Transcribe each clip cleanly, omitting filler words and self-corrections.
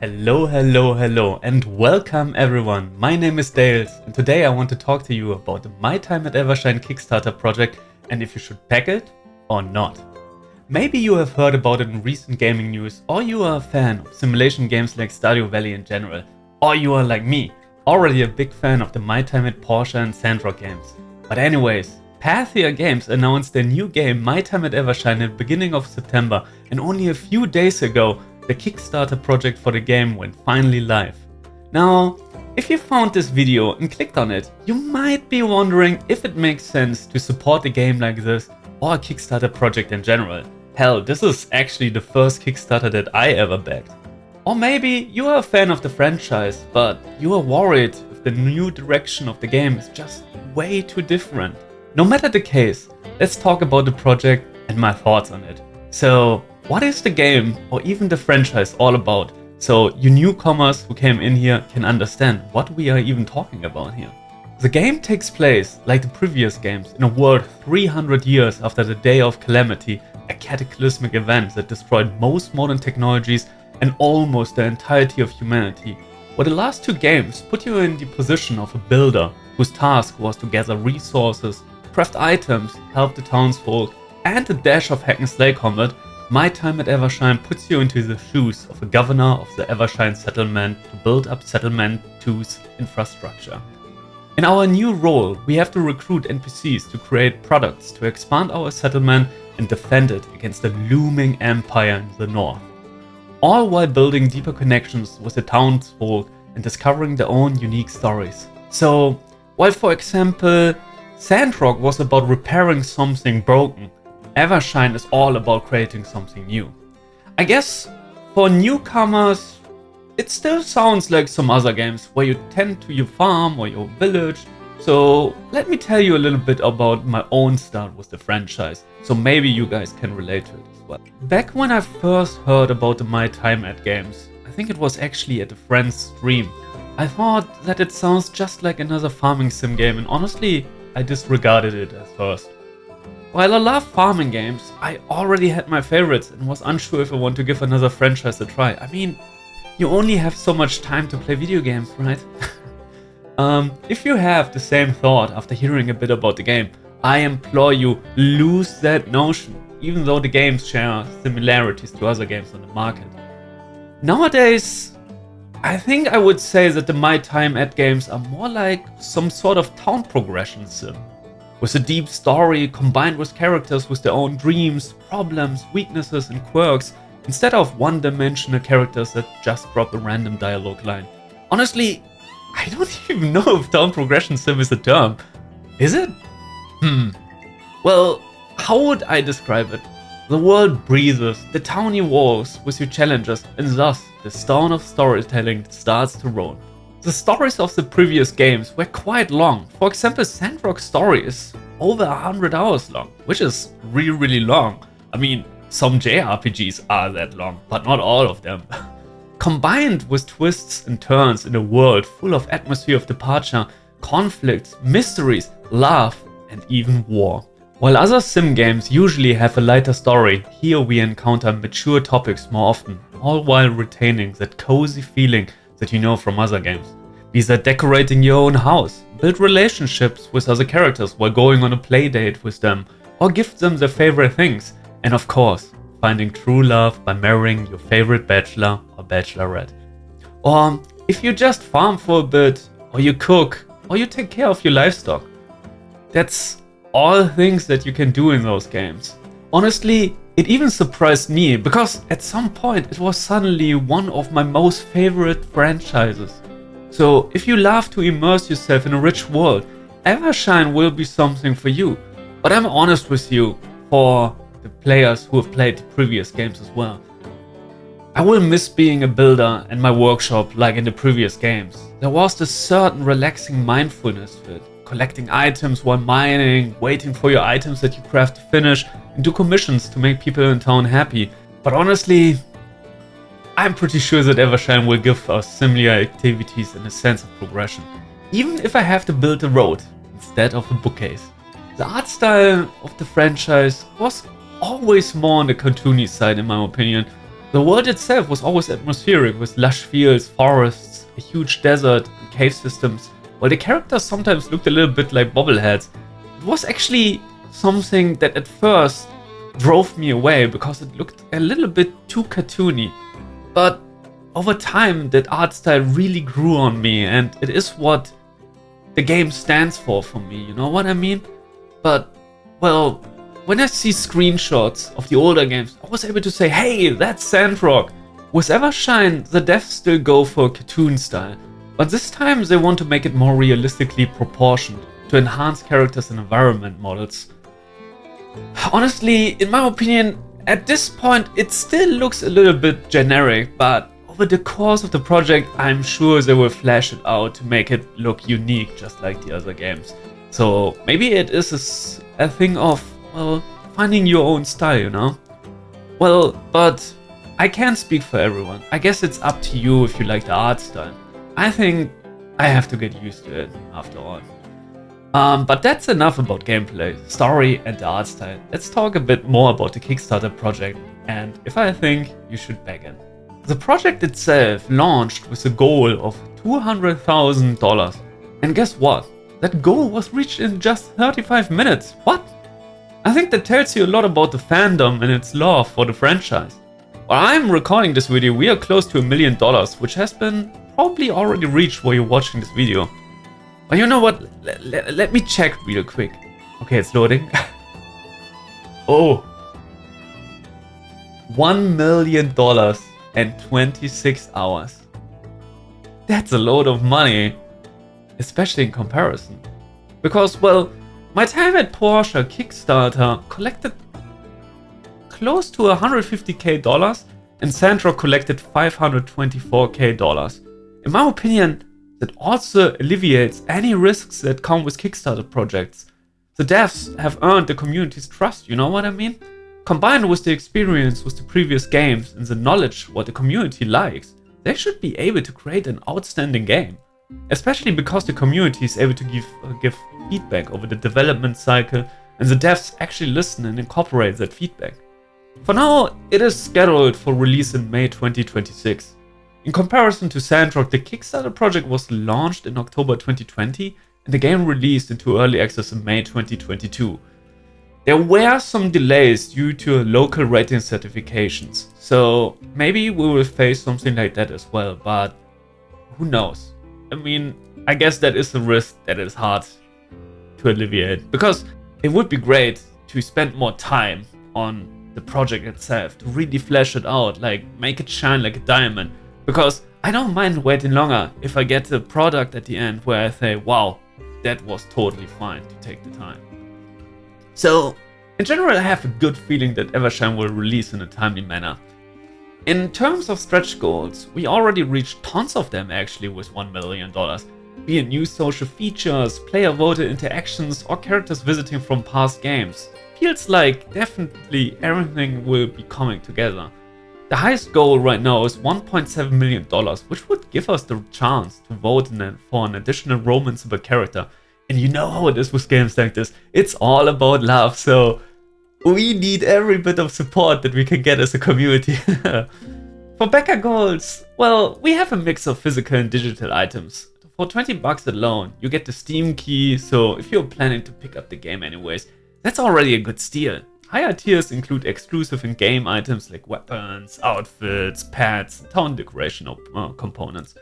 Hello, and welcome everyone. My name is Dales, and today I want to talk to you about the My Time at Evershine Kickstarter project and if you should back it or not. Maybe you have heard about it in recent gaming news, or you are a fan of simulation games like Stardew Valley in general, or you are like me, already a big fan of the My Time at Porsche and Sandrock games. But anyways, Pathia Games announced their new game My Time at Evershine at the beginning of September, and only a few days ago the Kickstarter project for the game went finally live. Now, if you found this video and clicked on it, you might be wondering if it makes sense to support a game like this or a Kickstarter project in general. Hell, this is actually the first Kickstarter that I ever backed. Or maybe you are a fan of the franchise, but you are worried if the new direction of the game is just way too different. No matter the case, let's talk about the project and my thoughts on it. So, what is the game or even the franchise all about, so you newcomers who came in here can understand what we are even talking about here? The game takes place, like the previous games, in a world 300 years after the Day of Calamity, a cataclysmic event that destroyed most modern technologies and almost the entirety of humanity. Where the last two games put you in the position of a builder whose task was to gather resources, craft items, help the townsfolk, and a dash of hack and slay combat, My Time at Evershine puts you into the shoes of a governor of the Evershine settlement to build up Settlement 2's infrastructure. In our new role, we have to recruit NPCs to create products to expand our settlement and defend it against the looming empire in the north. All while building deeper connections with the townsfolk and discovering their own unique stories. So, while for example, Sandrock was about repairing something broken, Evershine is all about creating something new. I guess for newcomers, it still sounds like some other games where you tend to your farm or your village. So let me tell you a little bit about my own start with the franchise, so maybe you guys can relate to it as well. Back when I first heard about the My Time at games, I think it was actually at a friend's stream, I thought that it sounds just like another farming sim game, and honestly, I disregarded it at first. While I love farming games, I already had my favorites and was unsure if I want to give another franchise a try. I mean, you only have so much time to play video games, right? If you have the same thought after hearing a bit about the game, I implore you, lose that notion, even though the games share similarities to other games on the market. Nowadays, I think I would say that the My Time at games are more like some sort of town progression sim, with a deep story combined with characters with their own dreams, problems, weaknesses and quirks, instead of one-dimensional characters that just drop a random dialogue line. Honestly, I don't even know if town progression sim is a term. Is it? Well, how would I describe it? The world breathes, the town evolves with your challenges, and thus the stone of storytelling starts to roll. The stories of the previous games were quite long. For example, Sandrock's story is over 100 hours long, which is really long. I mean, some JRPGs are that long, but not all of them. Combined with twists and turns in a world full of atmosphere of departure, conflicts, mysteries, love, and even war. While other sim games usually have a lighter story, here we encounter mature topics more often, all while retaining that cozy feeling that you know from other games. Be that decorating your own house, build relationships with other characters while going on a play date with them, or gift them their favorite things, and of course, finding true love by marrying your favorite bachelor or bachelorette. Or if you just farm for a bit, or you cook, or you take care of your livestock. That's all things that you can do in those games. Honestly, it even surprised me, because at some point it was suddenly one of my most favorite franchises. So if you love to immerse yourself in a rich world, Evershine will be something for you. But I'm honest with you, for the players who have played the previous games as well. I will miss being a builder and my workshop like in the previous games. There was this certain relaxing mindfulness to it. Collecting items while mining, waiting for your items that you craft to finish, and do commissions to make people in town happy. But honestly, I'm pretty sure that Evershine will give us similar activities and a sense of progression, even if I have to build a road instead of a bookcase. The art style of the franchise was always more on the cartoony side in my opinion, The world itself was always atmospheric with lush fields, forests, a huge desert, and cave systems, while the characters sometimes looked a little bit like bobbleheads. It was actually something that at first drove me away because it looked a little bit too cartoony. But over time, that art style really grew on me, and it is what the game stands for me, you know what I mean? But, well, when I see screenshots of the older games, I was able to say, hey, that's Sandrock. With Evershine, the devs still go for cartoon style, but this time they want to make it more realistically proportioned, to enhance characters and environment models. Honestly, in my opinion, at this point it still looks a little bit generic, but over the course of the project I'm sure they will flesh it out to make it look unique just like the other games. So maybe it is a thing of, well, finding your own style, you know? Well, but I can't speak for everyone. I guess it's up to you if you like the art style. I think I have to get used to it after all. But that's enough about gameplay, story and the art style. Let's talk a bit more about the Kickstarter project and if I think you should back in. The project itself launched with a goal of $200,000. And guess what? That goal was reached in just 35 minutes. What? I think that tells you a lot about the fandom and its love for the franchise. While I'm recording this video, we are close to $1 million, which has been probably already reached while you're watching this video. But you know what? Let me check real quick. Okay, it's loading. Oh. $1 million and 26 hours. That's a lot of money. Especially in comparison. Because, well, my time at Porsche Kickstarter collected close to $150,000 and Sandrock collected $524,000. In my opinion, that also alleviates any risks that come with Kickstarter projects. The devs have earned the community's trust, you know what I mean? Combined with the experience with the previous games and the knowledge what the community likes, they should be able to create an outstanding game. Especially because the community is able to give feedback over the development cycle and the devs actually listen and incorporate that feedback. For now, it is scheduled for release in May 2026. In comparison to Sandrock, the Kickstarter project was launched in October 2020 and the game released into early access in May 2022. There were some delays due to local rating certifications, so maybe we will face something like that as well, but who knows? I mean, I guess that is a risk that is hard to alleviate, because it would be great to spend more time on the project itself, to really flesh it out, like make it shine like a diamond. Because I don't mind waiting longer if I get a product at the end where I say, wow, that was totally fine to take the time. So, in general, I have a good feeling that Evershine will release in a timely manner. In terms of stretch goals, we already reached tons of them actually with $1 million. Be it new social features, player-voted interactions, or characters visiting from past games. Feels like definitely everything will be coming together. The highest goal right now is $1.7 million, which would give us the chance to vote for an additional romanceable character. And you know how it is with games like this, it's all about love, so we need every bit of support that we can get as a community. For backer goals, well, we have a mix of physical and digital items. For 20 bucks alone, you get the Steam key, so if you're planning to pick up the game anyways, that's already a good steal. Higher tiers include exclusive in-game items like weapons, outfits, pets, town decoration components.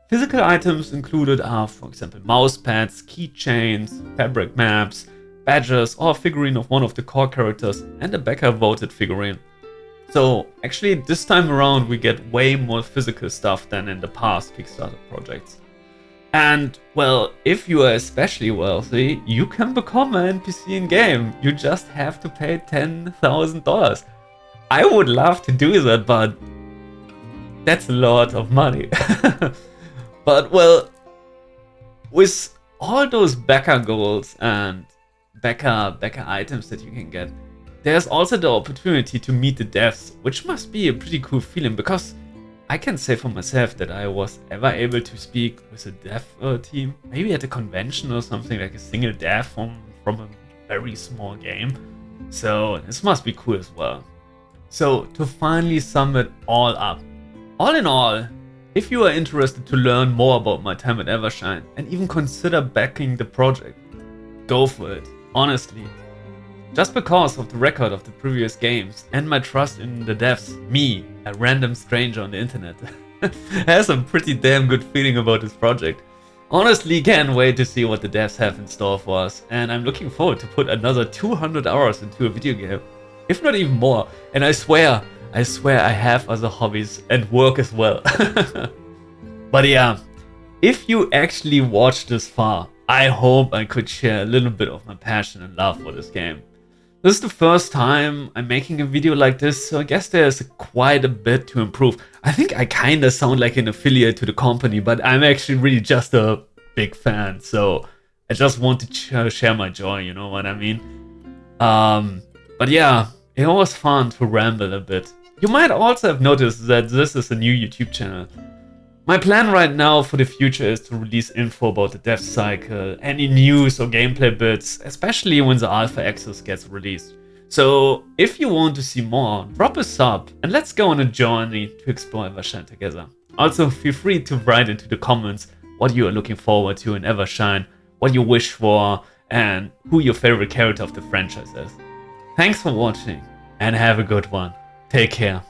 Physical items included are, for example, mouse pads, keychains, fabric maps, badges, or a figurine of one of the core characters, and a backer-voted figurine. So, actually, this time around we get way more physical stuff than in the past Kickstarter projects. And, well, if you are especially wealthy, you can become an NPC in-game. You just have to pay $10,000. I would love to do that, but that's a lot of money. But, well, with all those backer goals and backer items that you can get, there's also the opportunity to meet the devs, which must be a pretty cool feeling, because I can say for myself that I was ever able to speak with a dev team, maybe at a convention or something, like a single dev from a very small game. So this must be cool as well. So to finally sum it all up, all in all, if you are interested to learn more about my time at Evershine and even consider backing the project, go for it, honestly. Just because of the record of the previous games and my trust in the devs, me, a random stranger on the internet, has a pretty damn good feeling about this project. Honestly, can't wait to see what the devs have in store for us, and I'm looking forward to put another 200 hours into a video game, if not even more. And I swear I have other hobbies and work as well. But yeah, if you actually watched this far, I hope I could share a little bit of my passion and love for this game. This is the first time I'm making a video like this, so I guess there's quite a bit to improve. I think I kinda sound like an affiliate to the company, but I'm actually really just a big fan, so I just want to share my joy, you know what I mean? But yeah, it was fun to ramble a bit. You might also have noticed that this is a new YouTube channel. My plan right now for the future is to release info about the dev cycle, any news or gameplay bits, especially when the alpha access gets released. So if you want to see more, drop a sub and let's go on a journey to explore Evershine together. Also feel free to write into the comments what you are looking forward to in Evershine, what you wish for, and who your favorite character of the franchise is. Thanks for watching and have a good one. Take care.